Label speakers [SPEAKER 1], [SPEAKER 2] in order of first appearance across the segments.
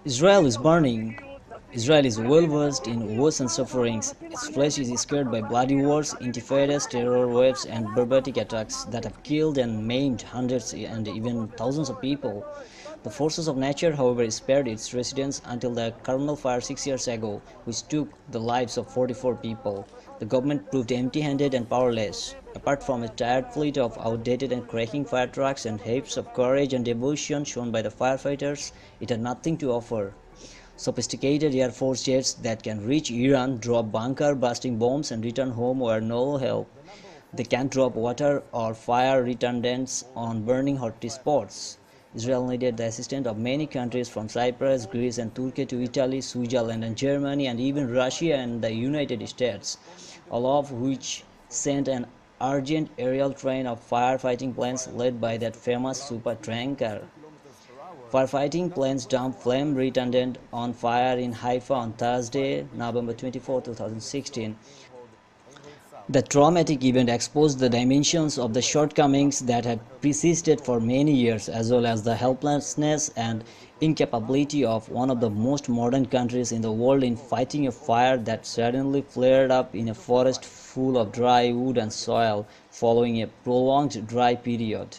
[SPEAKER 1] Israel is burning. Israel is well versed in wars and sufferings. Its flesh is scared by bloody wars, intifadas, terror waves, and barbaric attacks that have killed and maimed hundreds and even thousands of people. The forces of nature, however, spared its residents until the Carmel fire 6 years ago, which took the lives of 44 people. The government proved empty-handed and powerless. Apart from a tired fleet of outdated and cracking fire trucks and heaps of courage and devotion shown by the firefighters, it had nothing to offer. Sophisticated Air Force jets that can reach Iran, drop bunker-busting bombs and return home were no help. They can't drop water or fire retardants on burning hot spots. Israel needed the assistance of many countries from Cyprus, Greece and Turkey to Italy, Switzerland and Germany and even Russia and the United States, all of which sent an urgent aerial train of firefighting planes led by that famous super tanker. Firefighting planes dumped flame retardant on fire in Haifa on Thursday, November 24, 2016. The traumatic event exposed the dimensions of the shortcomings that had persisted for many years, as well as the helplessness and incapability of one of the most modern countries in the world in fighting a fire that suddenly flared up in a forest full of dry wood and soil following a prolonged dry period.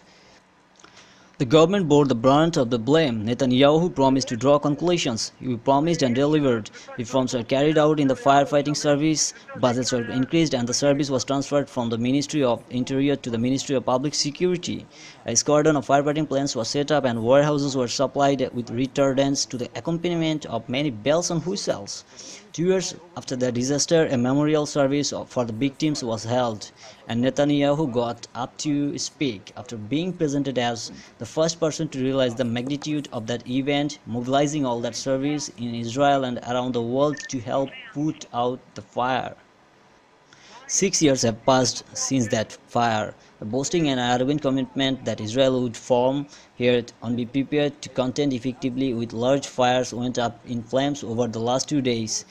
[SPEAKER 1] The government bore the brunt of the blame. Netanyahu promised to draw conclusions. He promised and delivered. Reforms were carried out in the firefighting service, budgets were increased, and the service was transferred from the Ministry of Interior to the Ministry of Public Security. A squadron of firefighting planes was set up, and warehouses were supplied with retardants to the accompaniment of many bells and whistles. 2 years after the disaster, a memorial service for the victims was held, and Netanyahu got up to speak after being presented as the first person to realize the magnitude of that event, mobilizing all that service in Israel and around the world to help put out the fire. 6 years have passed since that fire, boasting an arrogant commitment that Israel would form here and be prepared to contend effectively with large fires went up in flames over the last 2 days.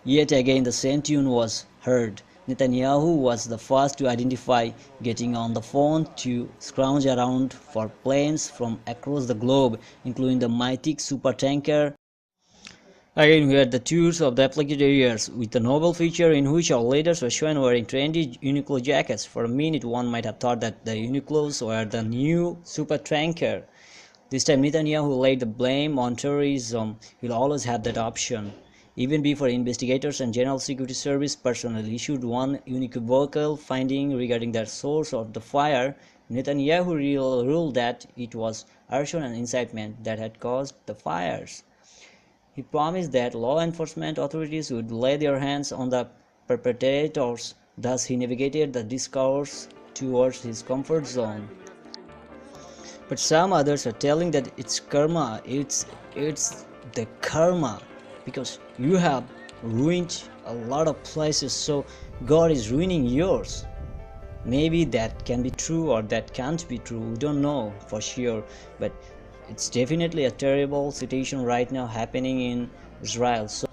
[SPEAKER 1] Yet again the same tune was heard. Netanyahu was the first to identify, getting on the phone to scrounge around for planes from across the globe, including the mighty supertanker. Again, we had the tours of the afflicted areas, with the novel feature in which our leaders were shown wearing trendy Uniqlo jackets. For a minute, one might have thought that the Uniqlos were the new supertanker. This time, Netanyahu laid the blame on terrorism. He'll always have that option. Even before investigators and General Security Service personnel issued one unequivocal finding regarding the source of the fire, Netanyahu ruled that it was arson and incitement that had caused the fires. He promised that law enforcement authorities would lay their hands on the perpetrators. Thus, he navigated the discourse towards his comfort zone. But some others are telling that it's karma, it's the karma, because you have ruined a lot of places, so God is ruining yours. Maybe that can be true or that can't be true, we don't know for sure, but it's definitely a terrible situation right now happening in Israel. So